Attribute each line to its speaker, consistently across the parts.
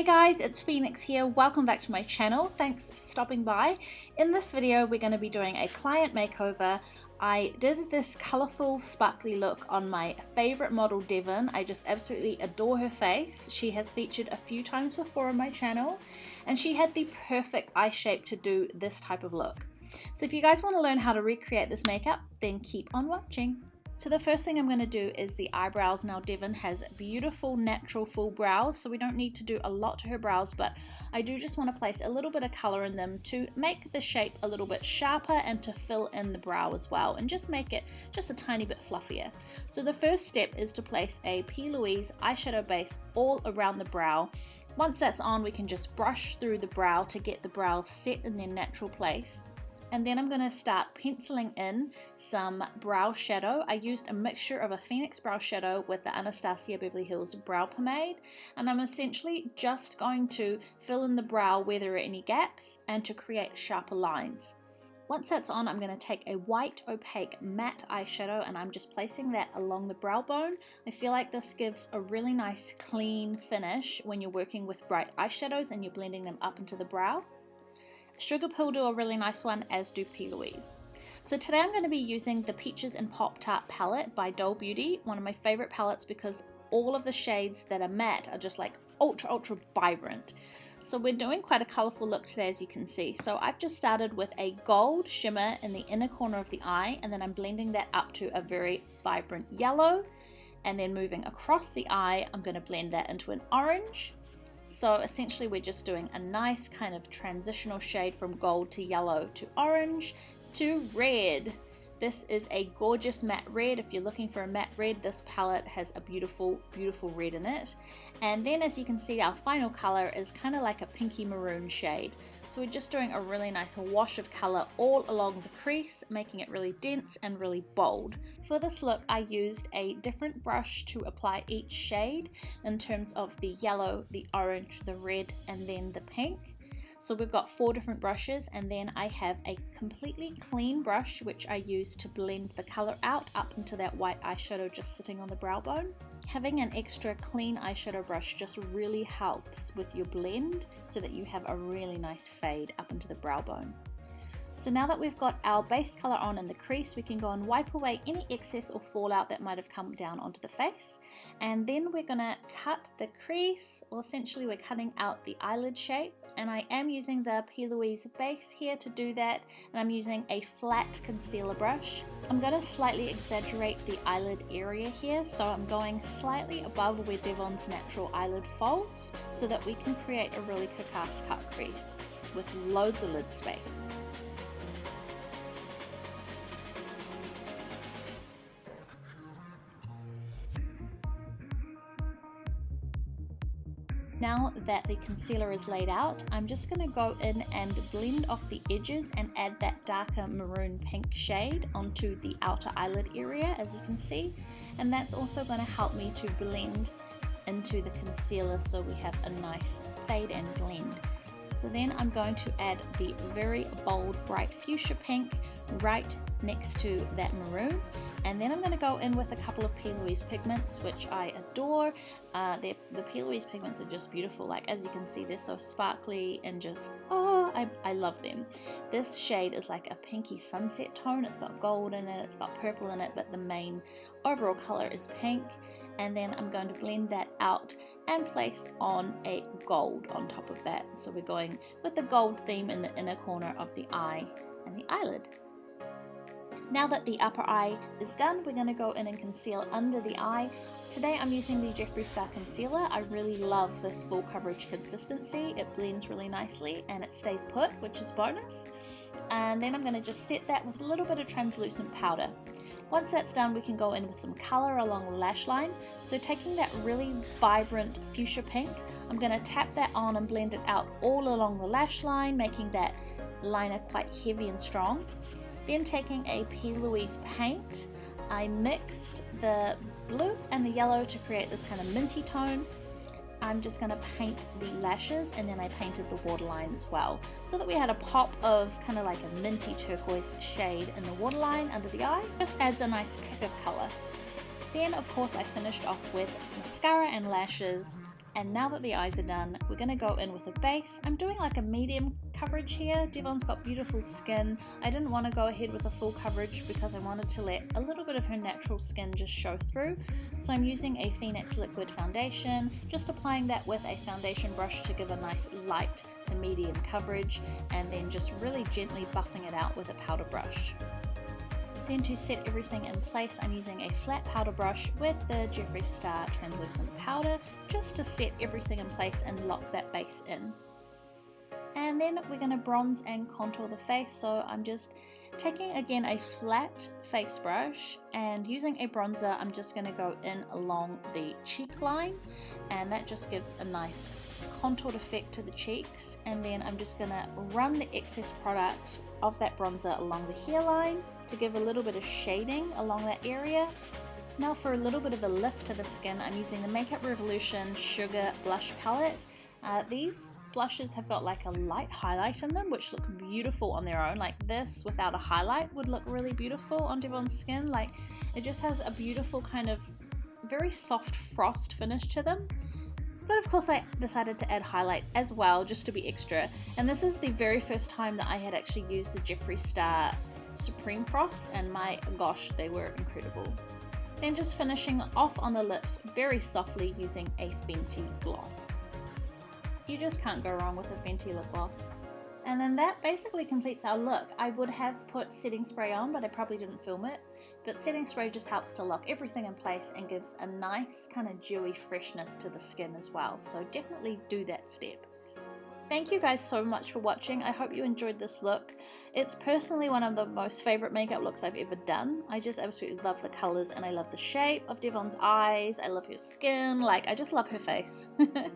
Speaker 1: guys, it's Phoenix here. Welcome back to my channel. Thanks for stopping by. In this video, we're going to be doing a client makeover. I did this colourful, sparkly look on my favourite model, Devon. I just absolutely adore her face. She has featured a few times before on my channel, and she had the perfect eye shape to do this type of look. So if you guys want to learn how to recreate this makeup, then keep on watching. So the first thing I'm going to do is the eyebrows. Now Devon has beautiful natural full brows, so we don't need to do a lot to her brows, but I do just want to place a little bit of colour in them to make the shape a little bit sharper and to fill in the brow as well and just make it just a tiny bit fluffier. So the first step is to place a P.Louise eyeshadow base all around the brow. Once that's on, we can just brush through the brow to get the brows set in their natural place. And then I'm going to start penciling in some brow shadow. I used a mixture of a Phoenix brow shadow with the Anastasia Beverly Hills brow pomade, and I'm essentially just going to fill in the brow where there are any gaps and to create sharper lines. Once that's on, I'm going to take a white opaque matte eyeshadow and I'm just placing that along the brow bone. I feel like this gives a really nice clean finish when you're working with bright eyeshadows and you're blending them up into the brow. Sugar Pill do a really nice one, as do P.Louise. So today I'm going to be using the Peaches and Pop Tart palette by Doll Beauty, one of my favorite palettes because all of the shades that are matte are just like ultra vibrant. So we're doing quite a colorful look today, as you can see. So I've just started with a gold shimmer in the inner corner of the eye, and then I'm blending that up to a very vibrant yellow, and then moving across the eye I'm going to blend that into an orange. So essentially we're just doing a nice kind of transitional shade from gold to yellow to orange to red. This is a gorgeous matte red. If you're looking for a matte red, this palette has a beautiful red in it. And then as you can see, our final color is kind of like a pinky maroon shade. So we're just doing a really nice wash of color all along the crease, making it really dense and really bold. For this look, I used a different brush to apply each shade in terms of the yellow, the orange, the red, and then the pink. So we've got 4 different brushes, and then I have a completely clean brush which I use to blend the color out up into that white eyeshadow just sitting on the brow bone. Having an extra clean eyeshadow brush just really helps with your blend so that you have a really nice fade up into the brow bone. So now that we've got our base color on in the crease, we can go and wipe away any excess or fallout that might have come down onto the face. And then we're gonna cut the crease, or essentially we're cutting out the eyelid shape. And I am using the P.Louise base here to do that, and I'm using a flat concealer brush. I'm gonna slightly exaggerate the eyelid area here, so I'm going slightly above where Devon's natural eyelid folds, so that we can create a really kick-ass cut crease with loads of lid space. Now that the concealer is laid out, I'm just going to go in and blend off the edges and add that darker maroon pink shade onto the outer eyelid area, as you can see. And that's also going to help me to blend into the concealer so we have a nice fade and blend. So then I'm going to add the very bold bright fuchsia pink right next to that maroon, and then I'm going to go in with a couple of P.Louise pigments, which I adore. The P.Louise pigments are just beautiful. Like, as you can see, they're so sparkly and just, oh, I love them. This shade is like a pinky sunset tone. It's got gold in it, it's got purple in it, but the main overall color is pink. And then I'm going to blend that out and place on a gold on top of that. So we're going with the gold theme in the inner corner of the eye and the eyelid. Now that the upper eye is done, we're going to go in and conceal under the eye. Today I'm using the Jeffree Star Concealer. I really love this full coverage consistency. It blends really nicely and it stays put, which is bonus. And then I'm going to just set that with a little bit of translucent powder. Once that's done, we can go in with some color along the lash line. So taking that really vibrant fuchsia pink, I'm going to tap that on and blend it out all along the lash line, making that liner quite heavy and strong. Then taking a P.Louise paint, I mixed the blue and the yellow to create this kind of minty tone. I'm just going to paint the lashes, and then I painted the waterline as well, so that we had a pop of kind of like a minty turquoise shade in the waterline under the eye. Just adds a nice kick of color. Then of course I finished off with mascara and lashes, And now that the eyes are done, we're going to go in with a base. I'm doing like a medium coverage here. Devon's got beautiful skin. I didn't want to go ahead with a full coverage because I wanted to let a little bit of her natural skin just show through. So I'm using a Phoenix liquid foundation, just applying that with a foundation brush to give a nice light to medium coverage, and then just really gently buffing it out with a powder brush. Then to set everything in place, I'm using a flat powder brush with the Jeffree Star translucent powder just to set everything in place and lock that base in. And then we're going to bronze and contour the face, so I'm just taking again a flat face brush and using a bronzer. I'm just going to go in along the cheek line, and that just gives a nice contoured effect to the cheeks. And then I'm just going to run the excess product of that bronzer along the hairline to give a little bit of shading along that area. Now for a little bit of a lift to the skin, I'm using the Makeup Revolution Sugar Blush Palette. These blushes have got like a light highlight in them, which look beautiful on their own. Like this without a highlight would look really beautiful on Devon's skin. Like it just has a beautiful kind of very soft frost finish to them. But of course I decided to add highlight as well, just to be extra. And this is the very first time that I had actually used the Jeffree Star Supreme Frosts, and my gosh, they were incredible. Then just finishing off on the lips very softly using a Fenty gloss. You just can't go wrong with a Fenty lip gloss. And then that basically completes our look. I would have put setting spray on, but I probably didn't film it. But setting spray just helps to lock everything in place and gives a nice kind of dewy freshness to the skin as well. So definitely do that step. Thank you guys so much for watching. I hope you enjoyed this look. It's personally one of the most favorite makeup looks I've ever done. I just absolutely love the colors, and I love the shape of Devon's eyes. I love her skin. Like, I just love her face. Yeah,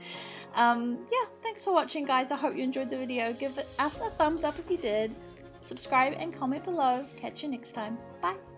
Speaker 1: thanks for watching, guys. I hope you enjoyed the video. Give us a thumbs up if you did. Subscribe and comment below. Catch you next time. Bye.